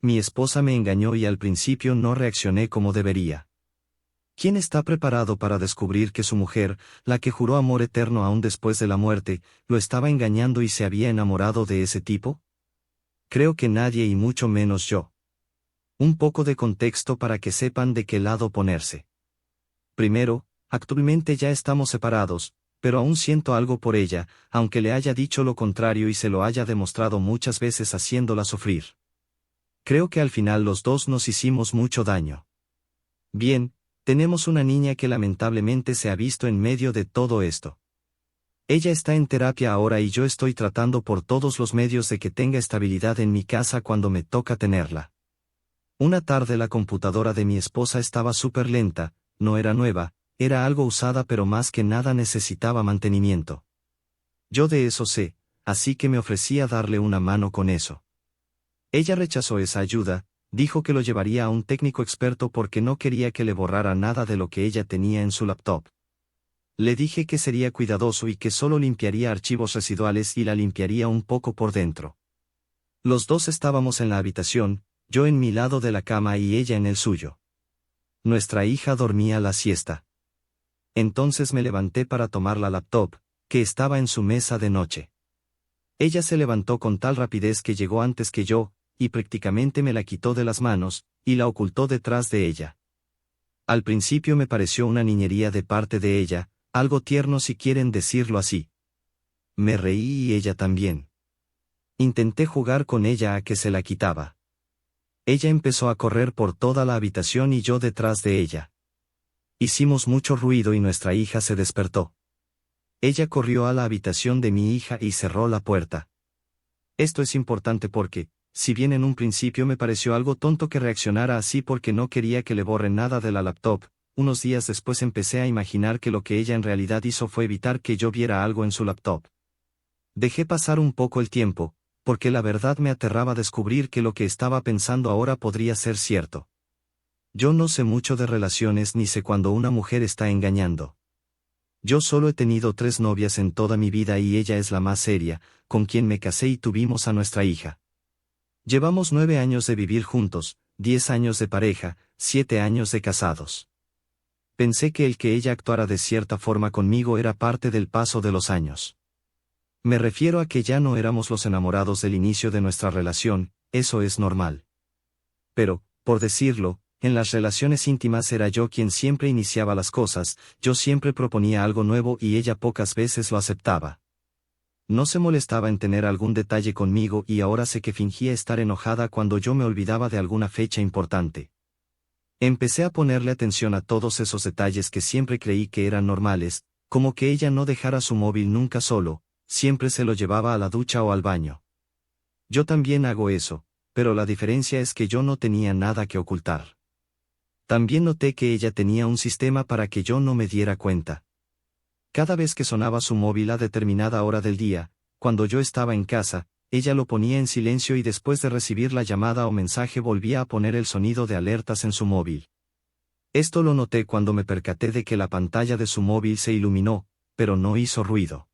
Mi esposa me engañó y al principio no reaccioné como debería. ¿Quién está preparado para descubrir que su mujer, la que juró amor eterno aún después de la muerte, lo estaba engañando y se había enamorado de ese tipo? Creo que nadie y mucho menos yo. Un poco de contexto para que sepan de qué lado ponerse. Primero, actualmente ya estamos separados, pero aún siento algo por ella, aunque le haya dicho lo contrario y se lo haya demostrado muchas veces haciéndola sufrir. Creo que al final los dos nos hicimos mucho daño. Bien, tenemos una niña que lamentablemente se ha visto en medio de todo esto. Ella está en terapia ahora y yo estoy tratando por todos los medios de que tenga estabilidad en mi casa cuando me toca tenerla. Una tarde la computadora de mi esposa estaba súper lenta, no era nueva, era algo usada pero más que nada necesitaba mantenimiento. Yo de eso sé, así que me ofrecí a darle una mano con eso. Ella rechazó esa ayuda, dijo que lo llevaría a un técnico experto porque no quería que le borrara nada de lo que ella tenía en su laptop. Le dije que sería cuidadoso y que solo limpiaría archivos residuales y la limpiaría un poco por dentro. Los dos estábamos en la habitación, yo en mi lado de la cama y ella en el suyo. Nuestra hija dormía la siesta. Entonces me levanté para tomar la laptop, que estaba en su mesa de noche. Ella se levantó con tal rapidez que llegó antes que yo, y prácticamente me la quitó de las manos, y la ocultó detrás de ella. Al principio me pareció una niñería de parte de ella, algo tierno si quieren decirlo así. Me reí y ella también. Intenté jugar con ella a que se la quitaba. Ella empezó a correr por toda la habitación y yo detrás de ella. Hicimos mucho ruido y nuestra hija se despertó. Ella corrió a la habitación de mi hija y cerró la puerta. Esto es importante porque, si bien en un principio me pareció algo tonto que reaccionara así porque no quería que le borren nada de la laptop, unos días después empecé a imaginar que lo que ella en realidad hizo fue evitar que yo viera algo en su laptop. Dejé pasar un poco el tiempo, porque la verdad me aterraba descubrir que lo que estaba pensando ahora podría ser cierto. Yo no sé mucho de relaciones ni sé cuando una mujer está engañando. Yo solo he tenido 3 novias en toda mi vida y ella es la más seria, con quien me casé y tuvimos a nuestra hija. Llevamos 9 años de vivir juntos, 10 años de pareja, 7 años de casados. Pensé que el que ella actuara de cierta forma conmigo era parte del paso de los años. Me refiero a que ya no éramos los enamorados del inicio de nuestra relación, eso es normal. Pero, por decirlo, en las relaciones íntimas era yo quien siempre iniciaba las cosas, yo siempre proponía algo nuevo y ella pocas veces lo aceptaba. No se molestaba en tener algún detalle conmigo y ahora sé que fingía estar enojada cuando yo me olvidaba de alguna fecha importante. Empecé a ponerle atención a todos esos detalles que siempre creí que eran normales, como que ella no dejara su móvil nunca solo, siempre se lo llevaba a la ducha o al baño. Yo también hago eso, pero la diferencia es que yo no tenía nada que ocultar. También noté que ella tenía un sistema para que yo no me diera cuenta. Cada vez que sonaba su móvil a determinada hora del día, cuando yo estaba en casa, ella lo ponía en silencio y después de recibir la llamada o mensaje volvía a poner el sonido de alertas en su móvil. Esto lo noté cuando me percaté de que la pantalla de su móvil se iluminó, pero no hizo ruido.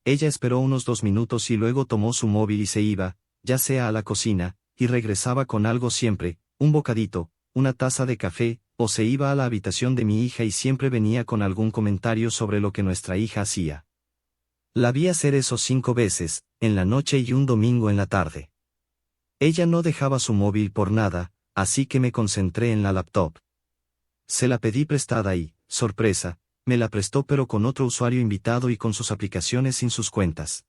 Ella esperó unos 2 minutos y luego tomó su móvil y se iba, ya sea a la cocina, y regresaba con algo siempre, un bocadito, una taza de café, o se iba a la habitación de mi hija y siempre venía con algún comentario sobre lo que nuestra hija hacía. La vi hacer eso 5 veces, en la noche y un domingo en la tarde. Ella no dejaba su móvil por nada, así que me concentré en la laptop. Se la pedí prestada y, sorpresa, me la prestó pero con otro usuario invitado y con sus aplicaciones sin sus cuentas.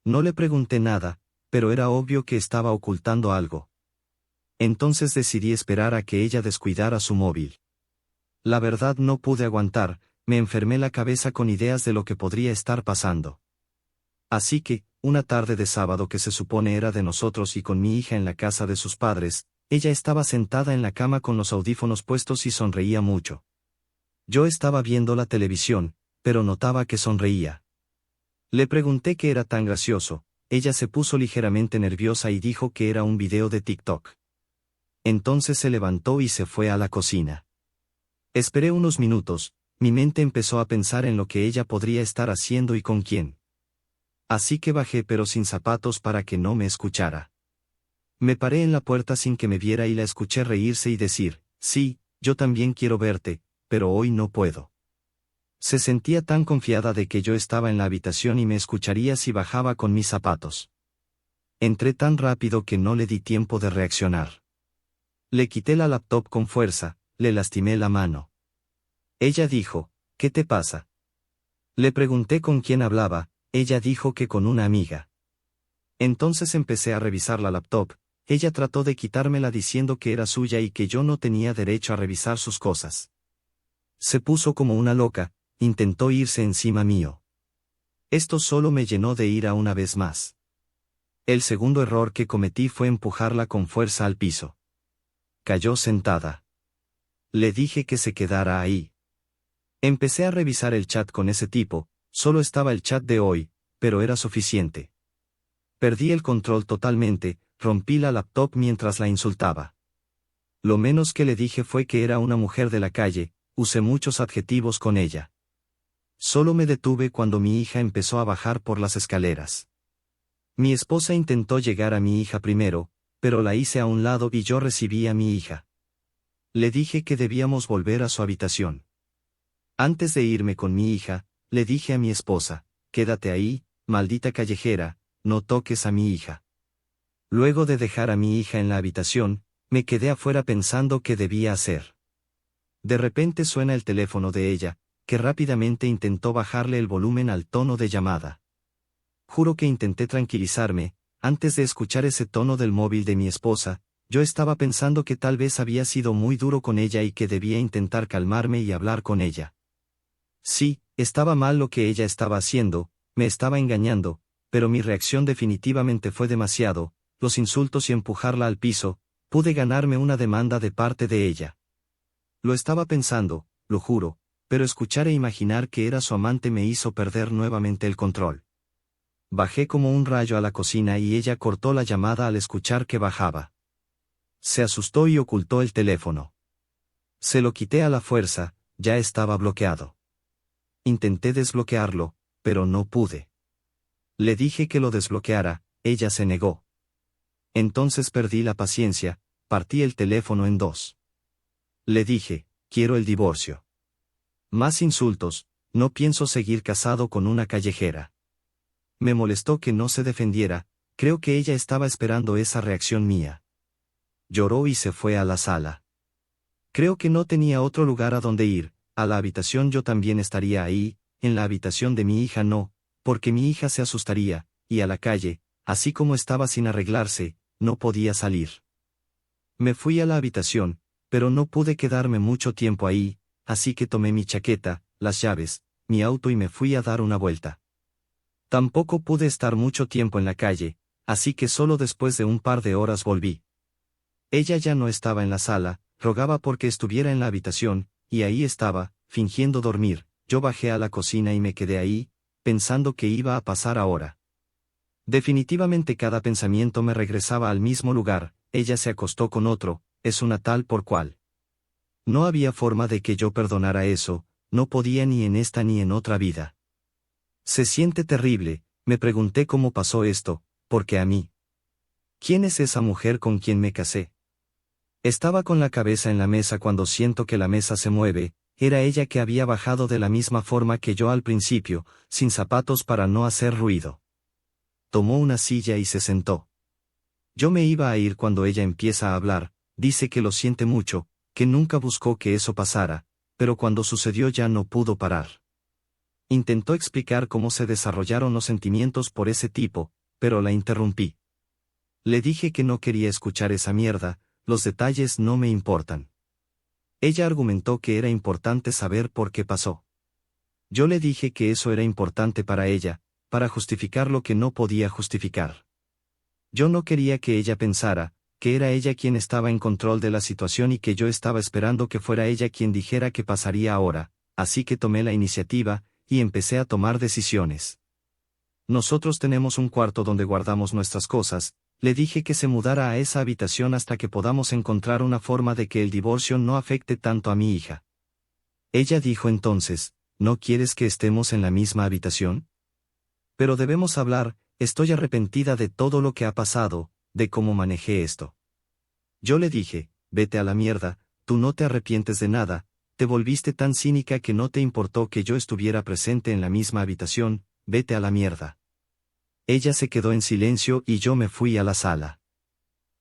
No le pregunté nada, pero era obvio que estaba ocultando algo. Entonces decidí esperar a que ella descuidara su móvil. La verdad no pude aguantar, me enfermé la cabeza con ideas de lo que podría estar pasando. Así que, una tarde de sábado que se supone era de nosotros y con mi hija en la casa de sus padres, ella estaba sentada en la cama con los audífonos puestos y sonreía mucho. Yo estaba viendo la televisión, pero notaba que sonreía. Le pregunté qué era tan gracioso, ella se puso ligeramente nerviosa y dijo que era un video de TikTok. Entonces se levantó y se fue a la cocina. Esperé unos minutos, mi mente empezó a pensar en lo que ella podría estar haciendo y con quién. Así que bajé pero sin zapatos para que no me escuchara. Me paré en la puerta sin que me viera y la escuché reírse y decir, sí, yo también quiero verte, pero hoy no puedo. Se sentía tan confiada de que yo estaba en la habitación y me escucharía si bajaba con mis zapatos. Entré tan rápido que no le di tiempo de reaccionar. Le quité la laptop con fuerza, le lastimé la mano. Ella dijo, ¿qué te pasa? Le pregunté con quién hablaba, ella dijo que con una amiga. Entonces empecé a revisar la laptop, ella trató de quitármela diciendo que era suya y que yo no tenía derecho a revisar sus cosas. Se puso como una loca, intentó irse encima mío. Esto solo me llenó de ira una vez más. El segundo error que cometí fue empujarla con fuerza al piso. Cayó sentada. Le dije que se quedara ahí. Empecé a revisar el chat con ese tipo, solo estaba el chat de hoy, pero era suficiente. Perdí el control totalmente, rompí la laptop mientras la insultaba. Lo menos que le dije fue que era una mujer de la calle, usé muchos adjetivos con ella. Solo me detuve cuando mi hija empezó a bajar por las escaleras. Mi esposa intentó llegar a mi hija primero, pero la hice a un lado y yo recibí a mi hija. Le dije que debíamos volver a su habitación. Antes de irme con mi hija, le dije a mi esposa, quédate ahí, maldita callejera, no toques a mi hija. Luego de dejar a mi hija en la habitación, me quedé afuera pensando qué debía hacer. De repente suena el teléfono de ella, que rápidamente intentó bajarle el volumen al tono de llamada. Juro que intenté tranquilizarme, antes de escuchar ese tono del móvil de mi esposa, yo estaba pensando que tal vez había sido muy duro con ella y que debía intentar calmarme y hablar con ella. Sí, estaba mal lo que ella estaba haciendo, me estaba engañando, pero mi reacción definitivamente fue demasiado, los insultos y empujarla al piso, pude ganarme una demanda de parte de ella. Lo estaba pensando, lo juro, pero escuchar e imaginar que era su amante me hizo perder nuevamente el control. Bajé como un rayo a la cocina y ella cortó la llamada al escuchar que bajaba. Se asustó y ocultó el teléfono. Se lo quité a la fuerza, ya estaba bloqueado. Intenté desbloquearlo, pero no pude. Le dije que lo desbloqueara, ella se negó. Entonces perdí la paciencia, partí el teléfono en dos. Le dije, quiero el divorcio. Más insultos, no pienso seguir casado con una callejera. Me molestó que no se defendiera, creo que ella estaba esperando esa reacción mía. Lloró y se fue a la sala. Creo que no tenía otro lugar a donde ir, a la habitación yo también estaría ahí, en la habitación de mi hija no, porque mi hija se asustaría, y a la calle, así como estaba sin arreglarse, no podía salir. Me fui a la habitación, pero no pude quedarme mucho tiempo ahí, así que tomé mi chaqueta, las llaves, mi auto y me fui a dar una vuelta. Tampoco pude estar mucho tiempo en la calle, así que solo después de un par de horas volví. Ella ya no estaba en la sala, rogaba porque estuviera en la habitación, y ahí estaba, fingiendo dormir. Yo bajé a la cocina y me quedé ahí, pensando qué iba a pasar ahora. Definitivamente cada pensamiento me regresaba al mismo lugar, ella se acostó con otro, es una tal por cual. No había forma de que yo perdonara eso, no podía ni en esta ni en otra vida. Se siente terrible, me pregunté cómo pasó esto, porque a mí. ¿Quién es esa mujer con quien me casé? Estaba con la cabeza en la mesa cuando siento que la mesa se mueve, era ella que había bajado de la misma forma que yo al principio, sin zapatos para no hacer ruido. Tomó una silla y se sentó. Yo me iba a ir cuando ella empieza a hablar, dice que lo siente mucho, que nunca buscó que eso pasara, pero cuando sucedió ya no pudo parar. Intentó explicar cómo se desarrollaron los sentimientos por ese tipo, pero la interrumpí. Le dije que no quería escuchar esa mierda, los detalles no me importan. Ella argumentó que era importante saber por qué pasó. Yo le dije que eso era importante para ella, para justificar lo que no podía justificar. Yo no quería que ella pensara, que era ella quien estaba en control de la situación y que yo estaba esperando que fuera ella quien dijera qué pasaría ahora, así que tomé la iniciativa, y empecé a tomar decisiones. Nosotros tenemos un cuarto donde guardamos nuestras cosas, le dije que se mudara a esa habitación hasta que podamos encontrar una forma de que el divorcio no afecte tanto a mi hija. Ella dijo entonces, ¿no quieres que estemos en la misma habitación? Pero debemos hablar, estoy arrepentida de todo lo que ha pasado, de cómo manejé esto. Yo le dije, vete a la mierda, tú no te arrepientes de nada, te volviste tan cínica que no te importó que yo estuviera presente en la misma habitación, vete a la mierda. Ella se quedó en silencio y yo me fui a la sala.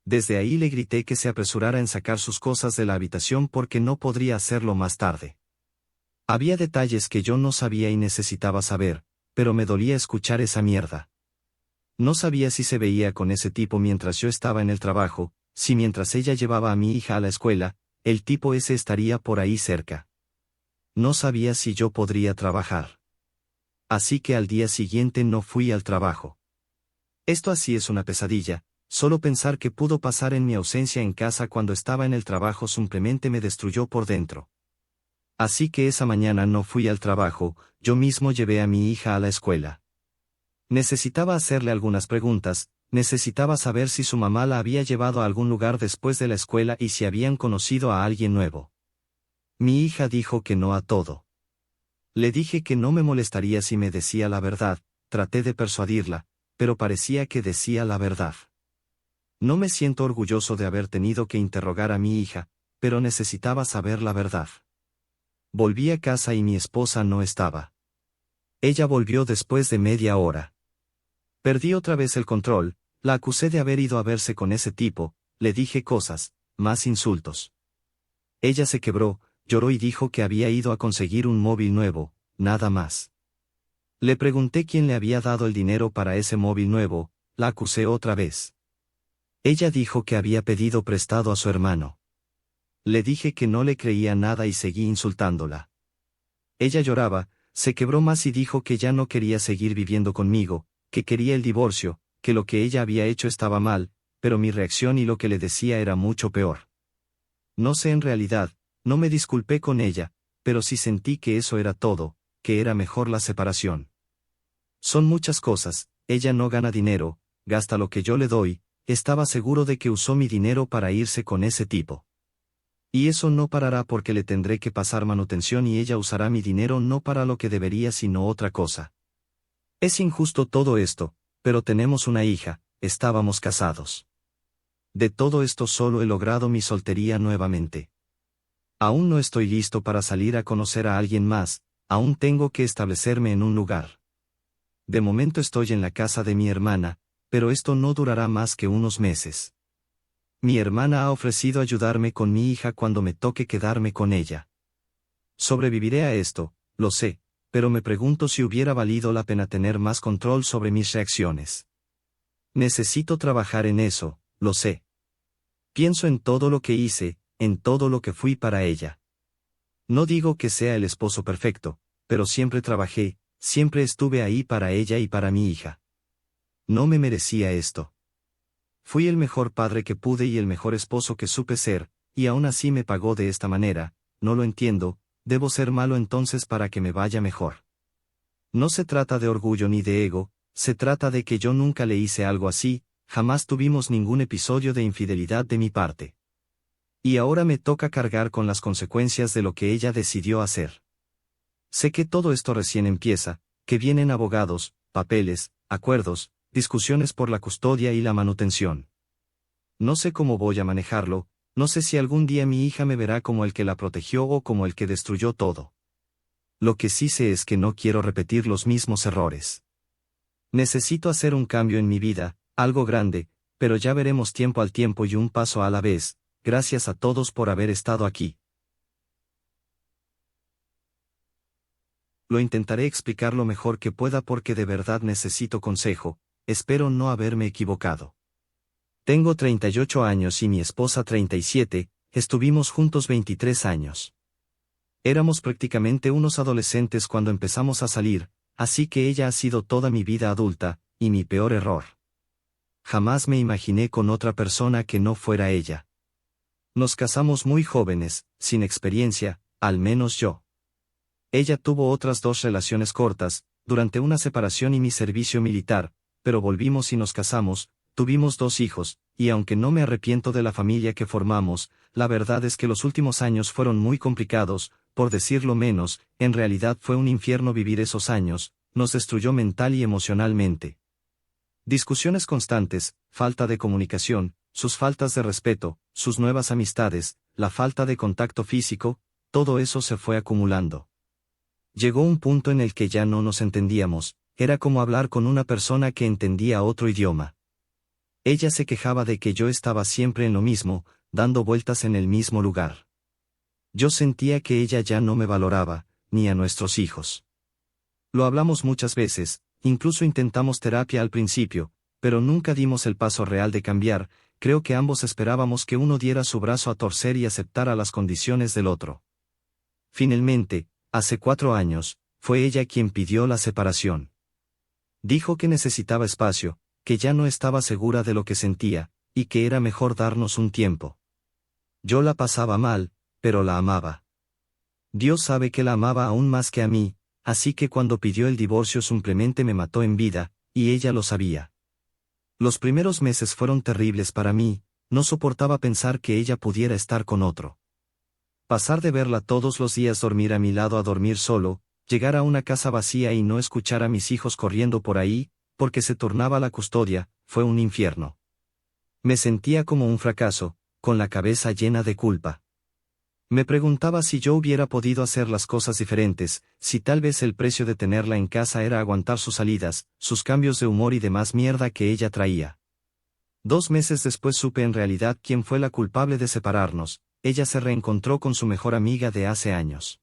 Desde ahí le grité que se apresurara en sacar sus cosas de la habitación porque no podría hacerlo más tarde. Había detalles que yo no sabía y necesitaba saber, pero me dolía escuchar esa mierda. No sabía si se veía con ese tipo mientras yo estaba en el trabajo, si mientras ella llevaba a mi hija a la escuela, el tipo ese estaría por ahí cerca. No sabía si yo podría trabajar. Así que al día siguiente no fui al trabajo. Esto así es una pesadilla, solo pensar que pudo pasar en mi ausencia en casa cuando estaba en el trabajo simplemente me destruyó por dentro. Así que esa mañana no fui al trabajo, yo mismo llevé a mi hija a la escuela. Necesitaba hacerle algunas preguntas, necesitaba saber si su mamá la había llevado a algún lugar después de la escuela y si habían conocido a alguien nuevo. Mi hija dijo que no a todo. Le dije que no me molestaría si me decía la verdad, traté de persuadirla, pero parecía que decía la verdad. No me siento orgulloso de haber tenido que interrogar a mi hija, pero necesitaba saber la verdad. Volví a casa y mi esposa no estaba. Ella volvió después de media hora. Perdí otra vez el control, la acusé de haber ido a verse con ese tipo, le dije cosas, más insultos. Ella se quebró, lloró y dijo que había ido a conseguir un móvil nuevo, nada más. Le pregunté quién le había dado el dinero para ese móvil nuevo, la acusé otra vez. Ella dijo que había pedido prestado a su hermano. Le dije que no le creía nada y seguí insultándola. Ella lloraba, se quebró más y dijo que ya no quería seguir viviendo conmigo, que quería el divorcio, que lo que ella había hecho estaba mal, pero mi reacción y lo que le decía era mucho peor. No sé en realidad, no me disculpé con ella, pero sí sentí que eso era todo, que era mejor la separación. Son muchas cosas, ella no gana dinero, gasta lo que yo le doy, estaba seguro de que usó mi dinero para irse con ese tipo. Y eso no parará porque le tendré que pasar manutención y ella usará mi dinero no para lo que debería sino otra cosa. Es injusto todo esto, pero tenemos una hija, estábamos casados. De todo esto solo he logrado mi soltería nuevamente. Aún no estoy listo para salir a conocer a alguien más, aún tengo que establecerme en un lugar. De momento estoy en la casa de mi hermana, pero esto no durará más que unos meses. Mi hermana ha ofrecido ayudarme con mi hija cuando me toque quedarme con ella. Sobreviviré a esto, lo sé, pero me pregunto si hubiera valido la pena tener más control sobre mis reacciones. Necesito trabajar en eso, lo sé. Pienso en todo lo que hice, en todo lo que fui para ella. No digo que sea el esposo perfecto, pero siempre trabajé, siempre estuve ahí para ella y para mi hija. No me merecía esto. Fui el mejor padre que pude y el mejor esposo que supe ser, y aún así me pagó de esta manera, no lo entiendo, debo ser malo entonces para que me vaya mejor. No se trata de orgullo ni de ego, se trata de que yo nunca le hice algo así, jamás tuvimos ningún episodio de infidelidad de mi parte. Y ahora me toca cargar con las consecuencias de lo que ella decidió hacer. Sé que todo esto recién empieza, que vienen abogados, papeles, acuerdos, discusiones por la custodia y la manutención. No sé cómo voy a manejarlo, no sé si algún día mi hija me verá como el que la protegió o como el que destruyó todo. Lo que sí sé es que no quiero repetir los mismos errores. Necesito hacer un cambio en mi vida, algo grande, pero ya veremos tiempo al tiempo y un paso a la vez. Gracias a todos por haber estado aquí. Lo intentaré explicar lo mejor que pueda porque de verdad necesito consejo, espero no haberme equivocado. Tengo 38 años y mi esposa 37, estuvimos juntos 23 años. Éramos prácticamente unos adolescentes cuando empezamos a salir, así que ella ha sido toda mi vida adulta, y mi peor error. Jamás me imaginé con otra persona que no fuera ella. Nos casamos muy jóvenes, sin experiencia, al menos yo. Ella tuvo otras 2 relaciones cortas, durante una separación y mi servicio militar, pero volvimos y nos casamos, tuvimos 2 hijos, y aunque no me arrepiento de la familia que formamos, la verdad es que los últimos años fueron muy complicados, por decirlo menos, en realidad fue un infierno vivir esos años, nos destruyó mental y emocionalmente. Discusiones constantes, falta de comunicación, sus faltas de respeto, sus nuevas amistades, la falta de contacto físico, todo eso se fue acumulando. Llegó un punto en el que ya no nos entendíamos, era como hablar con una persona que entendía otro idioma. Ella se quejaba de que yo estaba siempre en lo mismo, dando vueltas en el mismo lugar. Yo sentía que ella ya no me valoraba, ni a nuestros hijos. Lo hablamos muchas veces, incluso intentamos terapia al principio, pero nunca dimos el paso real de cambiar. Creo que ambos esperábamos que uno diera su brazo a torcer y aceptara las condiciones del otro. Finalmente, hace 4 años, fue ella quien pidió la separación. Dijo que necesitaba espacio, que ya no estaba segura de lo que sentía, y que era mejor darnos un tiempo. Yo la pasaba mal, pero la amaba. Dios sabe que la amaba aún más que a mí, así que cuando pidió el divorcio simplemente me mató en vida, y ella lo sabía. Los primeros meses fueron terribles para mí, no soportaba pensar que ella pudiera estar con otro. Pasar de verla todos los días dormir a mi lado a dormir solo, llegar a una casa vacía y no escuchar a mis hijos corriendo por ahí, porque se turnaba la custodia, fue un infierno. Me sentía como un fracaso, con la cabeza llena de culpa. Me preguntaba si yo hubiera podido hacer las cosas diferentes, si tal vez el precio de tenerla en casa era aguantar sus salidas, sus cambios de humor y demás mierda que ella traía. 2 meses después supe en realidad quién fue la culpable de separarnos. Ella se reencontró con su mejor amiga de hace años.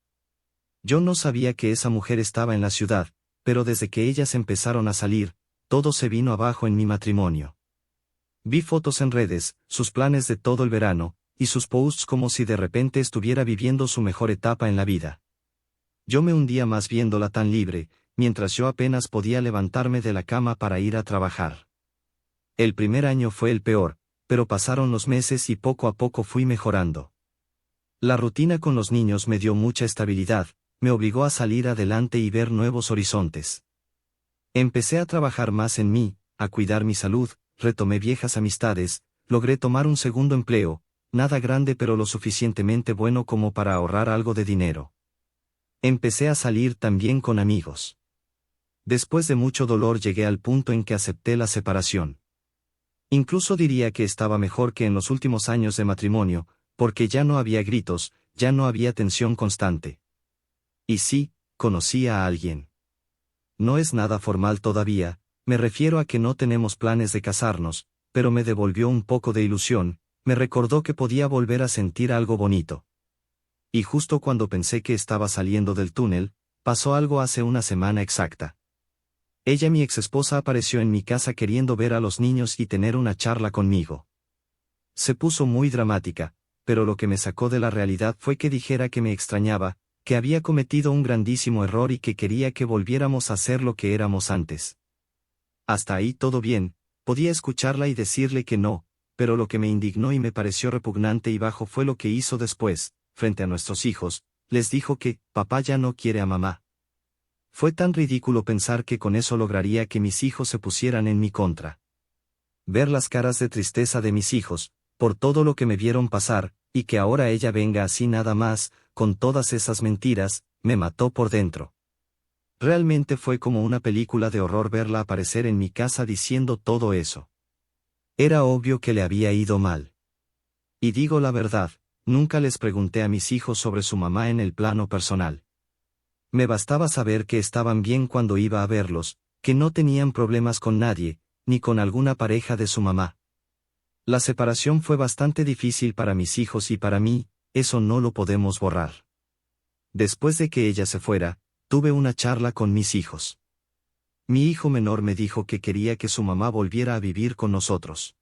Yo no sabía que esa mujer estaba en la ciudad, pero desde que ellas empezaron a salir, todo se vino abajo en mi matrimonio. Vi fotos en redes, sus planes de todo el verano, y sus posts como si de repente estuviera viviendo su mejor etapa en la vida. Yo me hundía más viéndola tan libre, mientras yo apenas podía levantarme de la cama para ir a trabajar. El primer año fue el peor, pero pasaron los meses y poco a poco fui mejorando. La rutina con los niños me dio mucha estabilidad, me obligó a salir adelante y ver nuevos horizontes. Empecé a trabajar más en mí, a cuidar mi salud, retomé viejas amistades, logré tomar un segundo empleo, nada grande pero lo suficientemente bueno como para ahorrar algo de dinero. Empecé a salir también con amigos. Después de mucho dolor llegué al punto en que acepté la separación. Incluso diría que estaba mejor que en los últimos años de matrimonio, porque ya no había gritos, ya no había tensión constante. Y sí, conocí a alguien. No es nada formal todavía, me refiero a que no tenemos planes de casarnos, pero me devolvió un poco de ilusión, me recordó que podía volver a sentir algo bonito. Y justo cuando pensé que estaba saliendo del túnel, pasó algo hace una semana exacta. Ella, mi exesposa, apareció en mi casa queriendo ver a los niños y tener una charla conmigo. Se puso muy dramática, pero lo que me sacó de la realidad fue que dijera que me extrañaba, que había cometido un grandísimo error y que quería que volviéramos a ser lo que éramos antes. Hasta ahí todo bien, podía escucharla y decirle que no, pero lo que me indignó y me pareció repugnante y bajo fue lo que hizo después, frente a nuestros hijos, les dijo que, papá ya no quiere a mamá. Fue tan ridículo pensar que con eso lograría que mis hijos se pusieran en mi contra. Ver las caras de tristeza de mis hijos, por todo lo que me vieron pasar, y que ahora ella venga así nada más, con todas esas mentiras, me mató por dentro. Realmente fue como una película de horror verla aparecer en mi casa diciendo todo eso. Era obvio que le había ido mal. Y digo la verdad, nunca les pregunté a mis hijos sobre su mamá en el plano personal. Me bastaba saber que estaban bien cuando iba a verlos, que no tenían problemas con nadie, ni con alguna pareja de su mamá. La separación fue bastante difícil para mis hijos y para mí, eso no lo podemos borrar. Después de que ella se fuera, tuve una charla con mis hijos. Mi hijo menor me dijo que quería que su mamá volviera a vivir con nosotros.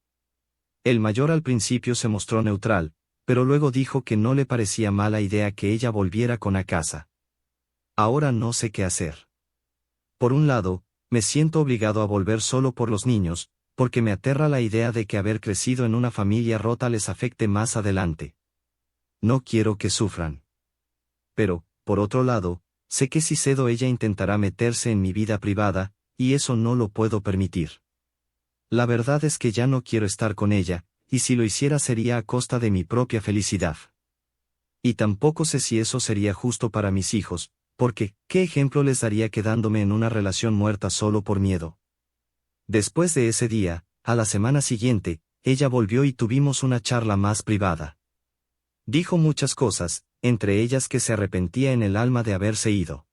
El mayor al principio se mostró neutral, pero luego dijo que no le parecía mala idea que ella volviera con a casa. Ahora no sé qué hacer. Por un lado, me siento obligado a volver solo por los niños, porque me aterra la idea de que haber crecido en una familia rota les afecte más adelante. No quiero que sufran. Pero, por otro lado, sé que si cedo ella intentará meterse en mi vida privada, y eso no lo puedo permitir. La verdad es que ya no quiero estar con ella, y si lo hiciera sería a costa de mi propia felicidad. Y tampoco sé si eso sería justo para mis hijos, porque, ¿qué ejemplo les daría quedándome en una relación muerta solo por miedo? Después de ese día, a la semana siguiente, ella volvió y tuvimos una charla más privada. Dijo muchas cosas, entre ellas que se arrepentía en el alma de haberse ido.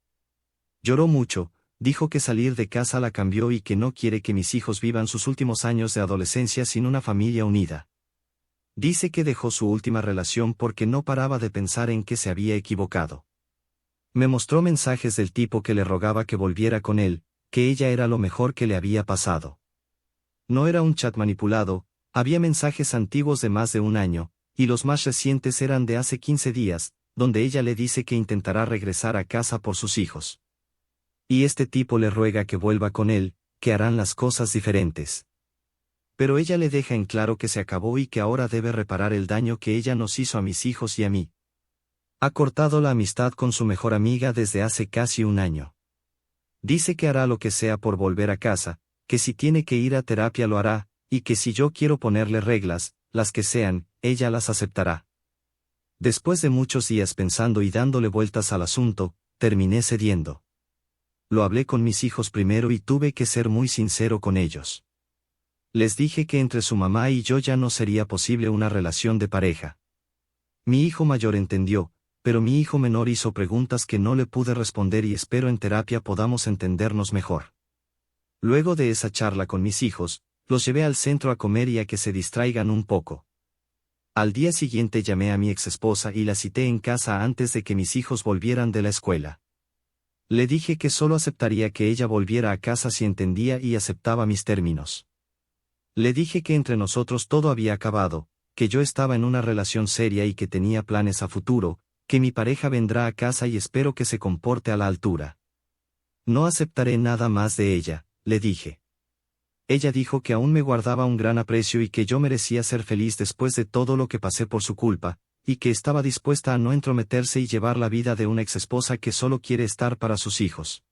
Lloró mucho, dijo que salir de casa la cambió y que no quiere que mis hijos vivan sus últimos años de adolescencia sin una familia unida. Dice que dejó su última relación porque no paraba de pensar en que se había equivocado. Me mostró mensajes del tipo que le rogaba que volviera con él, que ella era lo mejor que le había pasado. No era un chat manipulado, había mensajes antiguos de más de un año, y los más recientes eran de hace 15 días, donde ella le dice que intentará regresar a casa por sus hijos. Y este tipo le ruega que vuelva con él, que harán las cosas diferentes. Pero ella le deja en claro que se acabó y que ahora debe reparar el daño que ella nos hizo a mis hijos y a mí. Ha cortado la amistad con su mejor amiga desde hace casi un año. Dice que hará lo que sea por volver a casa, que si tiene que ir a terapia lo hará, y que si yo quiero ponerle reglas, las que sean, ella las aceptará. Después de muchos días pensando y dándole vueltas al asunto, terminé cediendo. Lo hablé con mis hijos primero y tuve que ser muy sincero con ellos. Les dije que entre su mamá y yo ya no sería posible una relación de pareja. Mi hijo mayor entendió, pero mi hijo menor hizo preguntas que no le pude responder y espero en terapia podamos entendernos mejor. Luego de esa charla con mis hijos, los llevé al centro a comer y a que se distraigan un poco. Al día siguiente llamé a mi exesposa y la cité en casa antes de que mis hijos volvieran de la escuela. Le dije que solo aceptaría que ella volviera a casa si entendía y aceptaba mis términos. Le dije que entre nosotros todo había acabado, que yo estaba en una relación seria y que tenía planes a futuro, que mi pareja vendrá a casa y espero que se comporte a la altura. No aceptaré nada más de ella, le dije. Ella dijo que aún me guardaba un gran aprecio y que yo merecía ser feliz después de todo lo que pasé por su culpa, y que estaba dispuesta a no entrometerse y llevar la vida de una exesposa que solo quiere estar para sus hijos.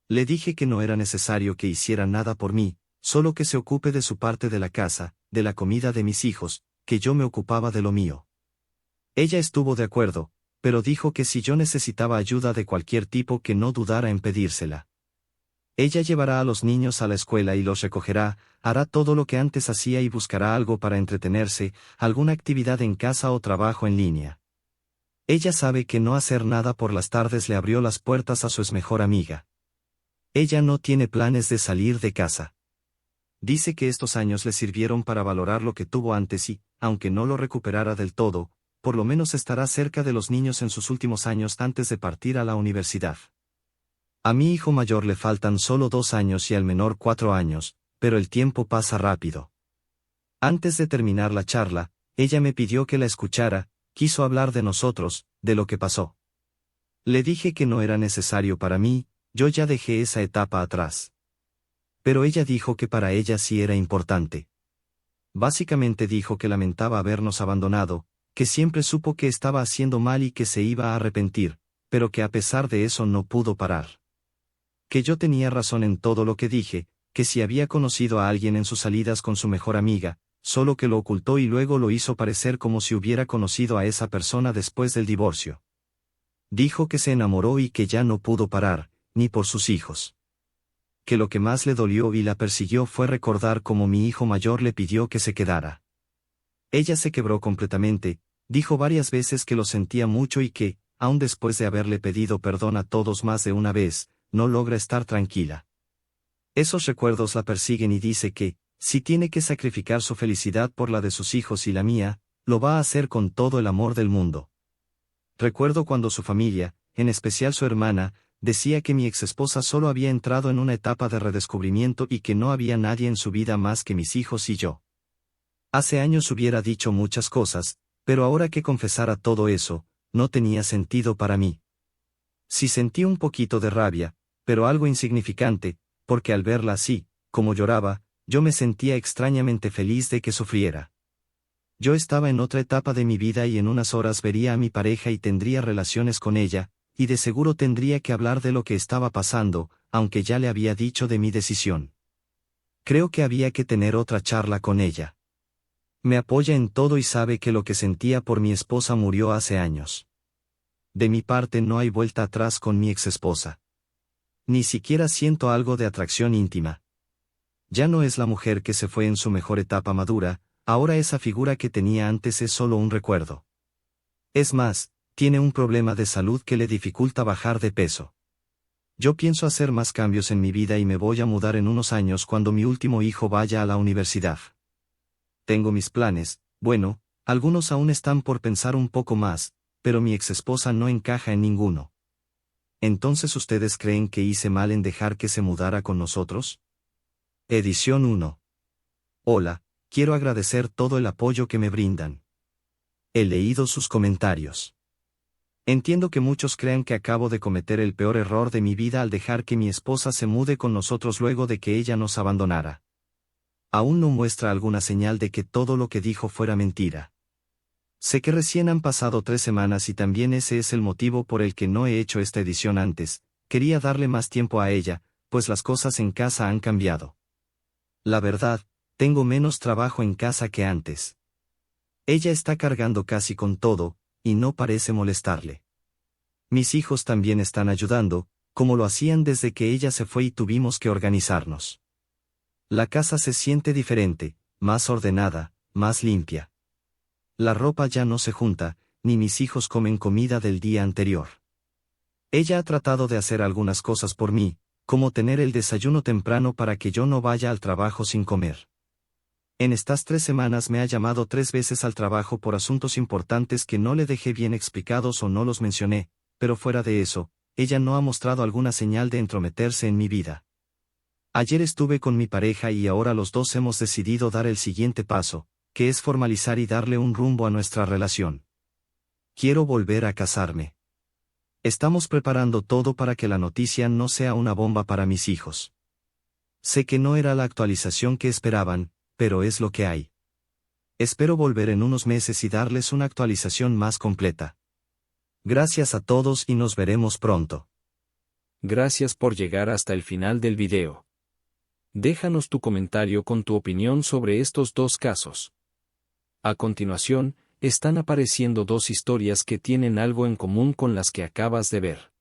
Le dije que no era necesario que hiciera nada por mí, solo que se ocupe de su parte de la casa, de la comida de mis hijos, que yo me ocupaba de lo mío. Ella estuvo de acuerdo, pero dijo que si yo necesitaba ayuda de cualquier tipo que no dudara en pedírsela. Ella llevará a los niños a la escuela y los recogerá, hará todo lo que antes hacía y buscará algo para entretenerse, alguna actividad en casa o trabajo en línea. Ella sabe que no hacer nada por las tardes le abrió las puertas a su mejor amiga. Ella no tiene planes de salir de casa. Dice que estos años le sirvieron para valorar lo que tuvo antes y, aunque no lo recuperara del todo, por lo menos estará cerca de los niños en sus últimos años antes de partir a la universidad. A mi hijo mayor le faltan solo 2 años y al menor 4 años, pero el tiempo pasa rápido. Antes de terminar la charla, ella me pidió que la escuchara, quiso hablar de nosotros, de lo que pasó. Le dije que no era necesario para mí, yo ya dejé esa etapa atrás. Pero ella dijo que para ella sí era importante. Básicamente dijo que lamentaba habernos abandonado, que siempre supo que estaba haciendo mal y que se iba a arrepentir, pero que a pesar de eso no pudo parar. Que yo tenía razón en todo lo que dije, que si había conocido a alguien en sus salidas con su mejor amiga, solo que lo ocultó y luego lo hizo parecer como si hubiera conocido a esa persona después del divorcio. Dijo que se enamoró y que ya no pudo parar, ni por sus hijos. Que lo que más le dolió y la persiguió fue recordar cómo mi hijo mayor le pidió que se quedara. Ella se quebró completamente, dijo varias veces que lo sentía mucho y que, aun después de haberle pedido perdón a todos más de una vez, no logra estar tranquila. Esos recuerdos la persiguen y dice que, si tiene que sacrificar su felicidad por la de sus hijos y la mía, lo va a hacer con todo el amor del mundo. Recuerdo cuando su familia, en especial su hermana, decía que mi exesposa solo había entrado en una etapa de redescubrimiento y que no había nadie en su vida más que mis hijos y yo. Hace años hubiera dicho muchas cosas, pero ahora que confesara todo eso, no tenía sentido para mí. Sí sentí un poquito de rabia, pero algo insignificante, porque al verla así, como lloraba, yo me sentía extrañamente feliz de que sufriera. Yo estaba en otra etapa de mi vida y en unas horas vería a mi pareja y tendría relaciones con ella, y de seguro tendría que hablar de lo que estaba pasando, aunque ya le había dicho de mi decisión. Creo que había que tener otra charla con ella. Me apoya en todo y sabe que lo que sentía por mi esposa murió hace años. De mi parte no hay vuelta atrás con mi exesposa. Ni siquiera siento algo de atracción íntima. Ya no es la mujer que se fue en su mejor etapa madura, ahora esa figura que tenía antes es solo un recuerdo. Es más, tiene un problema de salud que le dificulta bajar de peso. Yo pienso hacer más cambios en mi vida y me voy a mudar en unos años cuando mi último hijo vaya a la universidad. Tengo mis planes, bueno, algunos aún están por pensar un poco más, pero mi exesposa no encaja en ninguno. ¿Entonces ustedes creen que hice mal en dejar que se mudara con nosotros? Edición 1. Hola, quiero agradecer todo el apoyo que me brindan. He leído sus comentarios. Entiendo que muchos crean que acabo de cometer el peor error de mi vida al dejar que mi esposa se mude con nosotros luego de que ella nos abandonara. Aún no muestra alguna señal de que todo lo que dijo fuera mentira. Sé que recién han pasado 3 semanas y también ese es el motivo por el que no he hecho esta edición antes. Quería darle más tiempo a ella, pues las cosas en casa han cambiado. La verdad, tengo menos trabajo en casa que antes. Ella está cargando casi con todo, y no parece molestarle. Mis hijos también están ayudando, como lo hacían desde que ella se fue y tuvimos que organizarnos. La casa se siente diferente, más ordenada, más limpia. La ropa ya no se junta, ni mis hijos comen comida del día anterior. Ella ha tratado de hacer algunas cosas por mí, como tener el desayuno temprano para que yo no vaya al trabajo sin comer. En estas 3 semanas me ha llamado 3 veces al trabajo por asuntos importantes que no le dejé bien explicados o no los mencioné, pero fuera de eso, ella no ha mostrado alguna señal de entrometerse en mi vida. Ayer estuve con mi pareja y ahora los dos hemos decidido dar el siguiente paso, que es formalizar y darle un rumbo a nuestra relación. Quiero volver a casarme. Estamos preparando todo para que la noticia no sea una bomba para mis hijos. Sé que no era la actualización que esperaban, pero es lo que hay. Espero volver en unos meses y darles una actualización más completa. Gracias a todos y nos veremos pronto. Gracias por llegar hasta el final del video. Déjanos tu comentario con tu opinión sobre estos 2 casos. A continuación, están apareciendo 2 historias que tienen algo en común con las que acabas de ver.